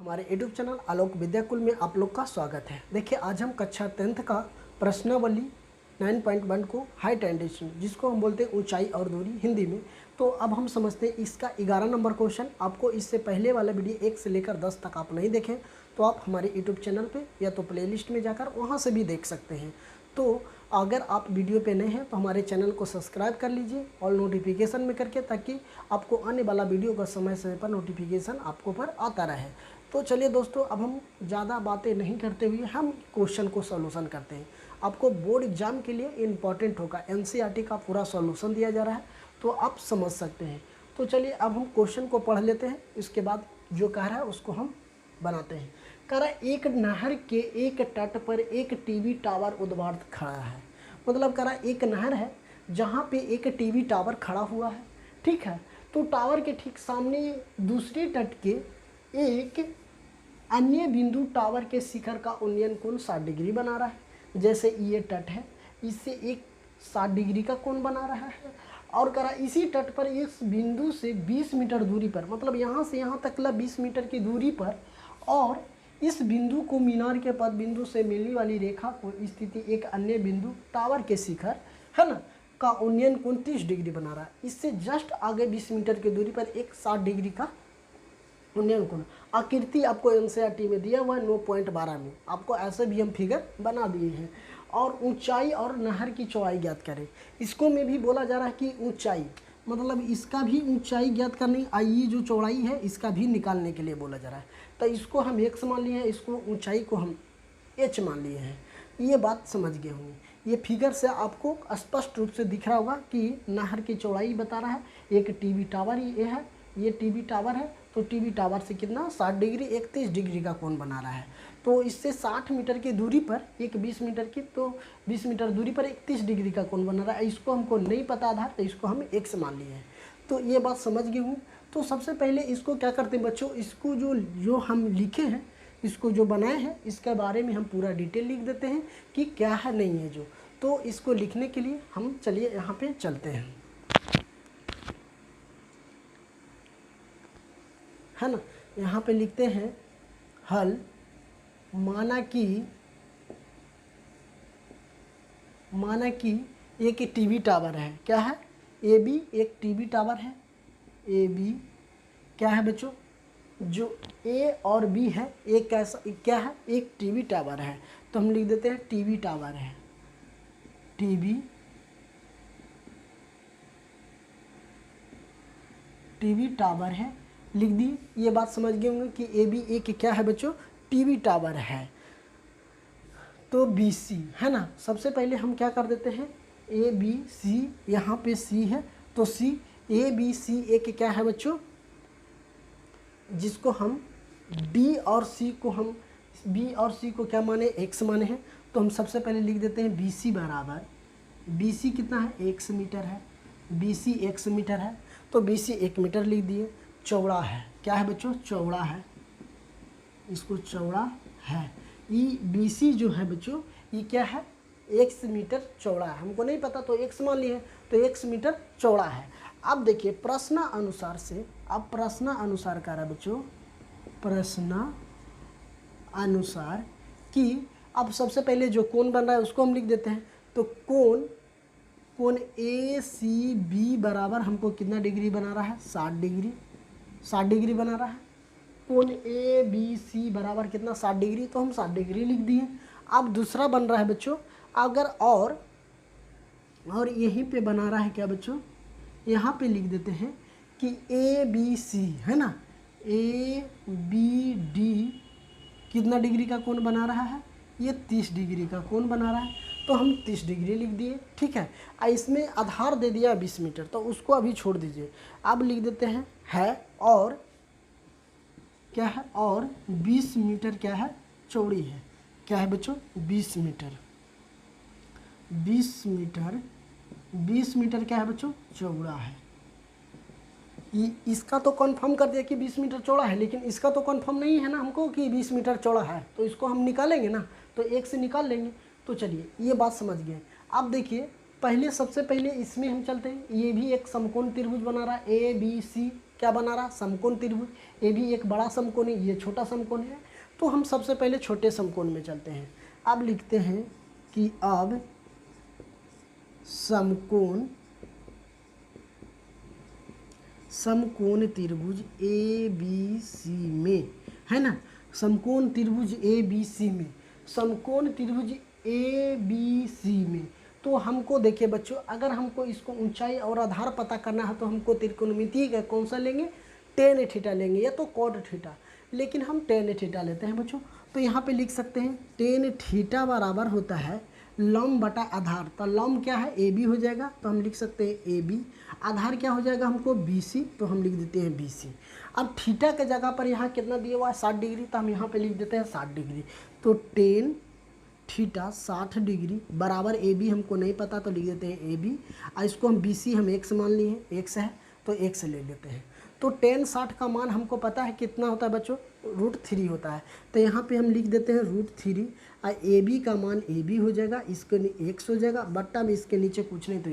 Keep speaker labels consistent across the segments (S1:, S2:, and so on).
S1: हमारे YouTube channel आलोक विद्याकुल में आप लोग का स्वागत है। देखिए आज हम कक्षा 10th का प्रश्नावली 9.1 को हाइट एंड डिस्टेंस, जिसको हम बोलते हैं ऊंचाई और दूरी हिंदी में, तो अब हम समझते हैं इसका 11 नंबर क्वेश्चन। आपको इससे पहले वाला वीडियो 1 से लेकर 10 तक आप नहीं देखें तो आप हमारे YouTube चैनल पे या तो प्लेलिस्ट में जाकर वहाँ से भी देख सकते हैं। तो अगर आप वीडियो पे नए हैं तो हमारे चैनल को सब्सक्राइब कर लीजिए और नोटिफिकेशन में करके, ताकि आपको आने वाला वीडियो का समय समय पर नोटिफिकेशन आपको पर आता रहे। तो चलिए दोस्तों, अब हम ज़्यादा बातें नहीं करते हुए हम क्वेश्चन को सॉल्यूशन करते हैं। आपको बोर्ड एग्जाम के लिए इम्पॉर्टेंट होगा, एनसीईआरटी का पूरा सॉल्यूशन दिया जा रहा है, तो आप समझ सकते हैं। तो चलिए अब हम क्वेश्चन को पढ़ लेते हैं, इसके बाद जो कह रहा है उसको हम बनाते हैं। कह रहा है एक नहर के एक तट पर एक टीवी टावर उद्वार्त खड़ा है। मतलब कह रहा है एक नहर है जहाँ पे एक टीवी टावर खड़ा हुआ है, ठीक है। तो टावर के ठीक सामने दूसरे तट के एक अन्य बिंदु टावर के शिखर का उन्नयन कोण 60 डिग्री बना रहा है। जैसे ये तट है, इससे एक 60 डिग्री का कोण बना रहा है। और करा इसी तट पर इस बिंदु से 20 मीटर दूरी पर, मतलब यहाँ से यहाँ तक 20 मीटर की दूरी पर, और इस बिंदु को मीनार के पद बिंदु से मिलने वाली रेखा को स्थिति एक अन्य बिंदु टावर के शिखर है ना का उन्नयन कोण 30 डिग्री बना रहा है। इससे जस्ट आगे 20 मीटर की दूरी पर एक 60 डिग्री का उन्नयन कोण। आकृति आपको एनसीईआरटी में दिया हुआ है 9.12 में, आपको ऐसे भी हम फिगर बना दिए हैं। और ऊंचाई और नहर की चौड़ाई ज्ञात करें। इसको में भी बोला जा रहा है कि ऊंचाई, मतलब इसका भी ऊंचाई ज्ञात करने, आई जो चौड़ाई है इसका भी निकालने के लिए बोला जा रहा है। तो इसको हम x मान लिए हैं, इसको ऊंचाई को हम h मान लिए हैं। ये बात समझ गए होंगे। ये फिगर से आपको स्पष्ट रूप से दिख रहा होगा कि नहर की चौड़ाई बता रहा है। एक टीवी टावर ये है, ये टीवी टावर है, तो टीवी टावर से कितना 60 डिग्री 31 डिग्री का कोण बना रहा है। तो इससे 60 मीटर की दूरी पर एक 20 मीटर की, तो 20 मीटर दूरी पर 31 डिग्री का कोण बना रहा है। इसको हमको नहीं पता आधार, तो इसको हम x मान लिए हैं। तो ये बात समझ गए हूँ। तो सबसे पहले इसको क्या करते हैं बच्चों, इसको जो हम लिखे हैं, इसको जो बनाए हैं, इसके बारे में हम पूरा डिटेल लिख देते हैं कि क्या है नहीं है जो। तो इसको लिखने के लिए हम चलिए यहाँ पे चलते हैं, है ना। यहाँ पे लिखते हैं हल। माना कि एक टीवी टावर है। क्या है? ए बी एक टीवी टावर है। ए बी क्या है बच्चों, जो ए और बी है, एक कैसा क्या है, एक टीवी टावर है। तो हम लिख देते हैं टीवी टावर है। टीवी टावर है, लिख दी। ये बात समझ गए होंगे कि ए बी एक क्या है बच्चों, टीवी टावर है। तो बी सी है ना, सबसे पहले हम क्या कर देते हैं, ए बी सी, यहाँ पे सी है तो सी, ए बी सी एक क्या है बच्चों, जिसको हम डी और सी को हम बी और सी को क्या माने, एक्स माने हैं। तो हम सबसे पहले लिख देते हैं बी सी बराबर, बी सी कितना है, एक्स मीटर है। बी सी एक्स मीटर है, तो बी सी 1 मीटर लिख दिए। चौड़ा है, क्या है बच्चों, चौड़ा है, इसको चौड़ा है। ई बी सी जो है बच्चों, ये क्या है, x मीटर चौड़ा है। हमको नहीं पता तो x मान लिए, तो x मीटर चौड़ा है। अब देखिए प्रश्न अनुसार से, अब प्रश्न अनुसार कह रहा है बच्चों, प्रश्न अनुसार कि अब सबसे पहले जो कोण बन रहा है उसको हम लिख देते हैं। तो कोण ए सी बी बराबर हमको कितना डिग्री बना रहा है, 60 डिग्री, 60 डिग्री बना रहा है। कोण ए बी सी बराबर कितना, 60 डिग्री, तो हम 60 डिग्री लिख दिए। अब दूसरा बन रहा है बच्चों, अगर और यहीं पे बना रहा है क्या बच्चों, यहाँ पे लिख देते हैं कि ए बी सी है ना, ए बी डी कितना डिग्री का कोण बना रहा है, ये 30 डिग्री का कोण बना रहा है। तो हम 30 डिग्री लिख दिए, ठीक है। इसमें आधार दे दिया 20 मीटर, तो उसको अभी छोड़ दीजिए। अब लिख देते हैं और क्या है, और 20 मीटर क्या है, चौड़ी है। क्या है बच्चों, 20 मीटर, 20 मीटर क्या है बच्चों, चौड़ा है। इसका तो कंफर्म कर दिया कि 20 मीटर चौड़ा है, लेकिन इसका तो कंफर्म नहीं है ना हमको कि 20 मीटर चौड़ा है, तो इसको हम निकालेंगे ना, तो एक से निकाल लेंगे। तो चलिए ये बात समझ गए। अब देखिए सबसे पहले इसमें हम चलते हैं। ये भी एक समकोण त्रिभुज बना रहा है, ए बी सी क्या बना रहा, समकोण त्रिभुज। ये भी एक बड़ा समकोण है, ये छोटा समकोण है। तो हम सबसे पहले छोटे समकोण में चलते हैं। अब लिखते हैं कि अब समकोण त्रिभुज ए बी सी में, है ना, समकोण त्रिभुज ए बी सी में, समकोण त्रिभुज ए बी सी में। तो हमको देखिए बच्चों, अगर हमको इसको ऊंचाई और आधार पता करना है तो हमको त्रिकोणमितीय का कौन सा लेंगे, टेन थीटा लेंगे या तो कॉट थीटा, लेकिन हम टेन थीटा लेते हैं बच्चों। तो यहाँ पे लिख सकते हैं टेन थीटा बराबर होता है लंब बटा आधार। तो लंब क्या है, ए बी हो जाएगा, तो हम लिख सकते हैं ए बी। आधार क्या हो जाएगा हमको, बी सी, तो हम लिख देते हैं बी सी। अब थीटा के जगह पर यहाँ कितना दिया हुआ है, 60 डिग्री, तो हम यहाँ पे लिख देते हैं 60 डिग्री। तो टेन थीटा 60 डिग्री बराबर ए बी, हमको नहीं पता तो लिख देते हैं ए बी। और इसको हम बी सी हम एक्स मान लिए हैं, एक्स है तो एक्स ले लेते हैं। तो टेन 60 का मान हमको पता है कितना होता है बच्चों, √3 होता है। तो यहाँ पे हम लिख देते हैं √3। और ए बी का मान ए बी हो जाएगा, इसके एक्स हो जाएगा, बट्टा में इसके नीचे कुछ नहीं। तो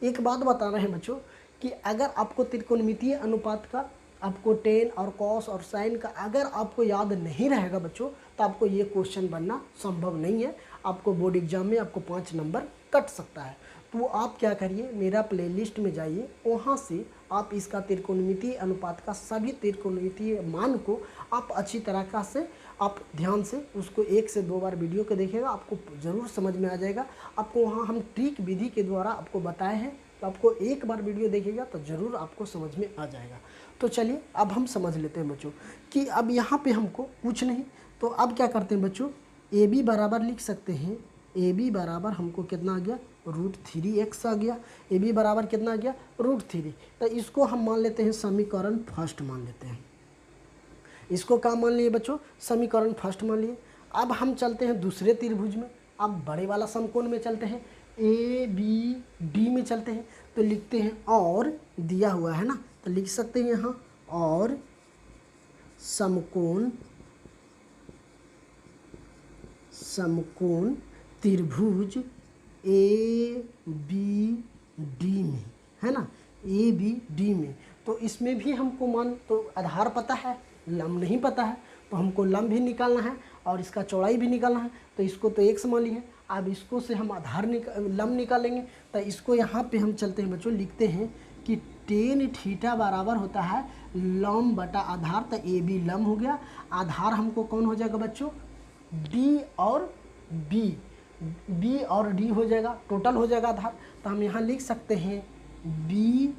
S1: एक बात बता रहे हैं बच्चों कि अगर आपको त्रिकोणमितीय अनुपात का, आपको टेन और कॉस और साइन का अगर आपको याद नहीं रहेगा बच्चों, तो आपको ये क्वेश्चन बनना संभव नहीं है। आपको बोर्ड एग्जाम में आपको 5 नंबर कट सकता है। तो आप क्या करिए, मेरा प्लेलिस्ट में जाइए, वहाँ से आप इसका त्रिकोणमितीय अनुपात का सभी त्रिकोणमितीय मान को आप अच्छी तरह से आप ध्यान से उसको 1 से 2 बार वीडियो को देखिएगा, आपको ज़रूर समझ में आ जाएगा। आपको वहाँ हम ट्रिक विधि के द्वारा आपको बताए हैं, तो आपको एक बार वीडियो देखिएगा तो ज़रूर आपको समझ में आ जाएगा। तो चलिए अब हम समझ लेते हैं बच्चों कि अब यहाँ पे हमको कुछ नहीं, तो अब क्या करते हैं बच्चों, ए बी बराबर लिख सकते हैं, ए बी बराबर हमको कितना आ गया, √3x आ गया। ए बी बराबर कितना आ गया, √3। तो इसको हम मान लेते हैं समीकरण फर्स्ट मान लेते हैं। इसको क्या मान लिए बच्चों, समीकरण फर्स्ट मान लिए। अब हम चलते हैं दूसरे त्रिभुज में, अब बड़े वाला समकोण में चलते हैं, ए बी डी में चलते हैं। तो लिखते हैं और दिया हुआ है ना, तो लिख सकते हैं यहाँ और समकोण त्रिभुज ए बी डी में, है ना, ए बी डी में। तो इसमें भी हमको मान, तो आधार पता है, लंब नहीं पता है, तो हमको लंब भी निकालना है और इसका चौड़ाई भी निकालना है। तो इसको तो एक्स मान लिए, अब इसको से हम आधार लंब निकालेंगे। तो इसको यहाँ पे हम चलते हैं बच्चों, लिखते हैं कि टेन थीटा बराबर होता है लंब बटा आधार। तो ए बी लंब हो गया, आधार हमको कौन हो जाएगा बच्चों, डी और बी और डी हो जाएगा, टोटल हो जाएगा आधार। तो हम यहाँ लिख सकते हैं बी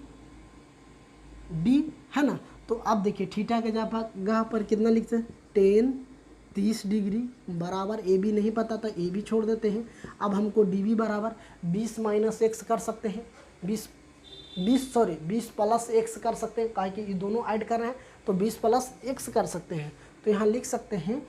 S1: डी, है ना। तो अब देखिए थीटा के जगह पर कितना लिखते हैं, टेन 30 डिग्री बराबर ए बी नहीं पता तो ए बी छोड़ देते हैं। अब हमको डी बी बराबर 20 - x कर सकते हैं, 20 प्लस x कर सकते हैं, काहे कि ये दोनों ऐड कर रहे हैं, तो 20 प्लस x कर सकते हैं। तो यहाँ लिख सकते हैं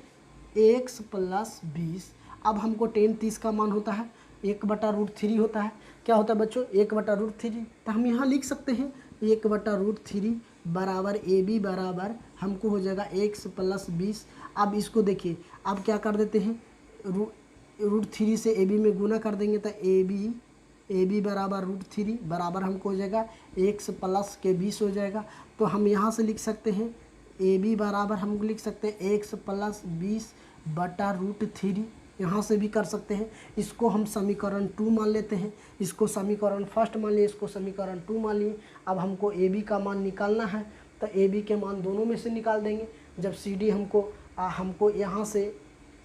S1: x + 20। अब हमको टेन 30 का मान होता है 1/√3 होता है, क्या होता है बच्चों, 1/√3। तो हम यहाँ लिख सकते हैं 1/√3 बराबर ए बी बराबर हमको हो जाएगा x + 20। अब इसको देखिए, अब क्या कर देते हैं, √3 से ए बी में गुना कर देंगे, तो ए बी बराबर √3 बराबर हमको हो जाएगा x + के 20 हो जाएगा। तो हम यहाँ से लिख सकते हैं ए बी बराबर हम लिख सकते हैं x + 20/√3, यहाँ से भी कर सकते हैं। इसको हम समीकरण 2 मान लेते हैं, इसको समीकरण फर्स्ट मान लिए, इसको समीकरण 2 मान लिए। अब हमको ए बी का मान निकालना है, तो ए बी के मान दोनों में से निकाल देंगे। जब सी डी हमको यहाँ से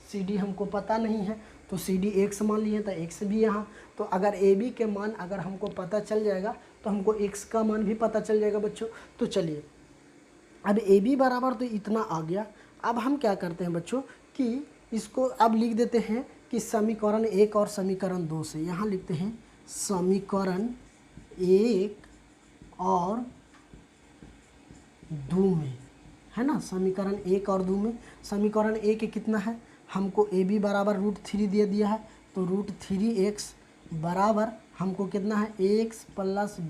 S1: सी डी हमको पता नहीं है, तो सी डी एक्स मान लिए, तो एक्स भी यहाँ। तो अगर ए बी के मान अगर हमको पता चल जाएगा तो हमको एक्स का मान भी पता चल जाएगा बच्चों। तो चलिए अब ए बी बराबर तो इतना आ गया। अब हम क्या करते हैं बच्चों कि इसको अब लिख देते हैं कि समीकरण 1 और समीकरण 2 से, यहाँ लिखते हैं समीकरण 1 और 2 में, है ना, समीकरण 1 और 2 में। समीकरण 1 कितना है, हमको ए बी बराबर √3 दे दिया है, तो √3x बराबर हमको कितना है x +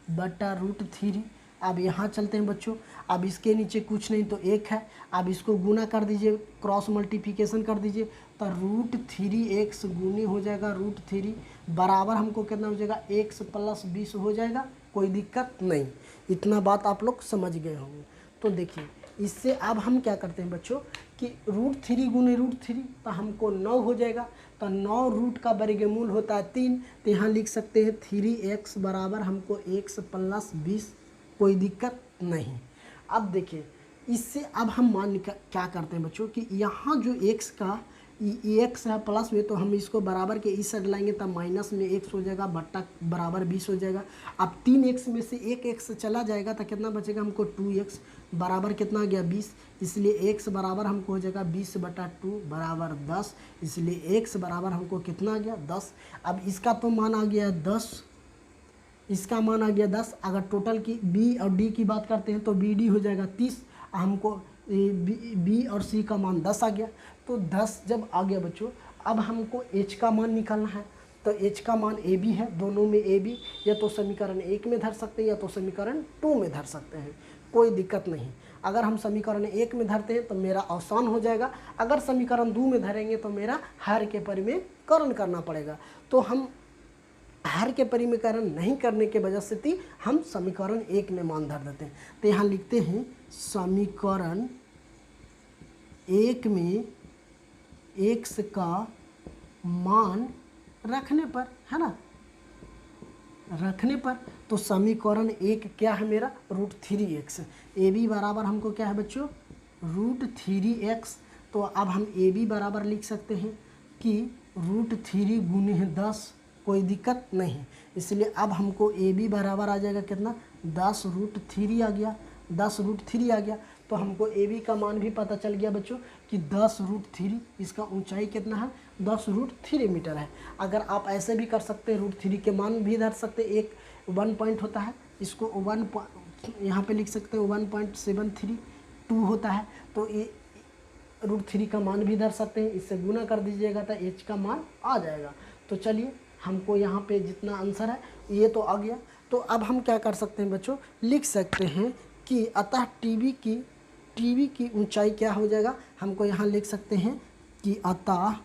S1: 20/√3। अब यहाँ चलते हैं बच्चों, अब इसके नीचे कुछ नहीं तो 1 है। अब इसको गुना कर दीजिए, क्रॉस मल्टीप्लिकेशन कर दीजिए, तो √3x गुनी हो जाएगा √3 बराबर हमको कितना हो जाएगा x + 20 हो जाएगा, कोई दिक्कत नहीं। इतना बात आप लोग समझ गए होंगे। तो देखिए इससे अब हम क्या करते हैं बच्चों कि √3 गुने √3 तो हमको 9 हो जाएगा। तो 9 रूट का वर्गमूल होता है 3, तो यहाँ लिख सकते हैं 3x बराबर हमको x + 20, कोई दिक्कत नहीं। अब देखिए इससे अब हम क्या करते हैं बच्चों कि यहाँ जो x का x है प्लस में, तो हम इसको बराबर के इस साइड लाएंगे तब माइनस में x हो जाएगा, बट्टा बराबर 20 हो जाएगा। अब 3x में से 1x चला जाएगा तो कितना बचेगा हमको 2x बराबर कितना आ गया 20, इसलिए x बराबर हमको हो जाएगा 20/2 बराबर 10, इसलिए x बराबर हमको कितना आ गया 10। अब इसका तो मान आ गया 10, इसका मान आ गया 10। अगर टोटल की b और d की बात करते हैं तो bd हो जाएगा 30, हमको b और c का मान 10 आ गया। तो 10 जब आ गया बच्चों, अब हमको h का मान निकालना है। तो h का मान ab है, दोनों में ab या तो समीकरण 1 में धर सकते हैं या तो समीकरण 2 में धर सकते हैं, कोई दिक्कत नहीं। अगर हम समीकरण 1 में धरते हैं तो मेरा आसान हो जाएगा, अगर समीकरण 2 में धरेंगे तो मेरा हर के परिमेयकरण करना पड़ेगा। तो हम हर के परिमेयकरण नहीं करने के वजह से हम समीकरण 1 में मान धर देते हैं। तो यहाँ लिखते हैं समीकरण 1 में x का मान रखने पर, है ना, रखने पर, तो समीकरण 1 क्या है मेरा √3x। ए बी बराबर हमको क्या है बच्चों √3x। तो अब हम ए बी बराबर लिख सकते हैं कि √3 गुने 10, कोई दिक्कत नहीं। इसलिए अब हमको ए बी बराबर आ जाएगा कितना 10√3 आ गया, 10√3 आ गया। तो हमको ए बी का मान भी पता चल गया बच्चों कि 10√3, इसका ऊंचाई कितना है 10√3 मीटर है। अगर आप ऐसे भी कर सकते हैं, √3 के मान भी धर सकते हैं, एक 1 पॉइंट होता है, इसको 1 यहाँ पे लिख सकते हैं 1.732 होता है। तो ये √3 का मान भी धर सकते हैं, इससे गुना कर दीजिएगा तो h का मान आ जाएगा। तो चलिए हमको यहाँ पे जितना आंसर है ये तो आ गया। तो अब हम क्या कर सकते हैं बच्चों, लिख सकते हैं कि अतः टीवी की ऊंचाई क्या हो जाएगा, हमको यहाँ लिख सकते हैं कि अतः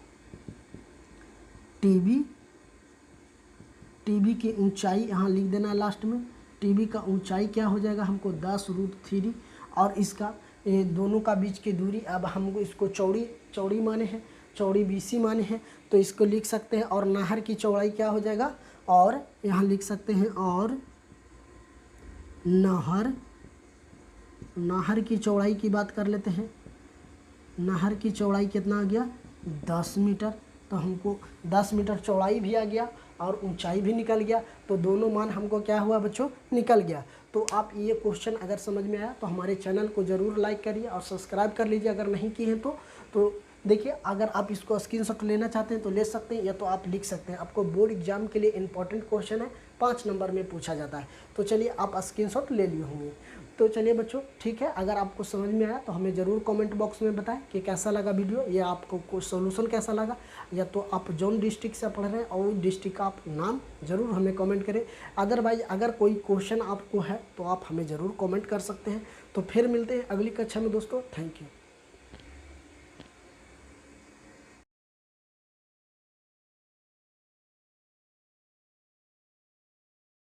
S1: टीवी की ऊंचाई, यहाँ लिख देना लास्ट में, टीवी का ऊंचाई क्या हो जाएगा हमको 10√3, और इसका दोनों का बीच की दूरी, अब हमको इसको चौड़ी माने हैं, चौड़ी BC माने हैं, तो इसको लिख सकते हैं। और नहर की चौड़ाई क्या हो जाएगा, और यहाँ लिख सकते हैं और नहर की चौड़ाई की बात कर लेते हैं। नहर की चौड़ाई कितना आ गया 10 मीटर। तो हमको 10 मीटर चौड़ाई भी आ गया और ऊंचाई भी निकल गया, तो दोनों मान हमको क्या हुआ बच्चों निकल गया। तो आप ये क्वेश्चन अगर समझ में आया तो हमारे चैनल को ज़रूर लाइक करिए और सब्सक्राइब कर लीजिए अगर नहीं किए हैं तो देखिए अगर आप इसको स्क्रीनशॉट लेना चाहते हैं तो ले सकते हैं, या तो आप लिख सकते हैं। आपको बोर्ड एग्जाम के लिए इंपॉर्टेंट क्वेश्चन है, 5 नंबर में पूछा जाता है। तो चलिए आप स्क्रीनशॉट ले लिए होंगे। तो चलिए बच्चों ठीक है, अगर आपको समझ में आया तो हमें ज़रूर कमेंट बॉक्स में बताएं कि कैसा लगा वीडियो, या आपको कोई सोल्यूशन कैसा लगा, या तो आप जौन डिस्ट्रिक्ट से पढ़ रहे हैं और डिस्ट्रिक्ट का आप नाम ज़रूर हमें कमेंट करें। अदरवाइज अगर कोई क्वेश्चन आपको है तो आप हमें ज़रूर कमेंट कर सकते हैं। तो फिर मिलते हैं अगली कक्षा में दोस्तों, थैंक यू।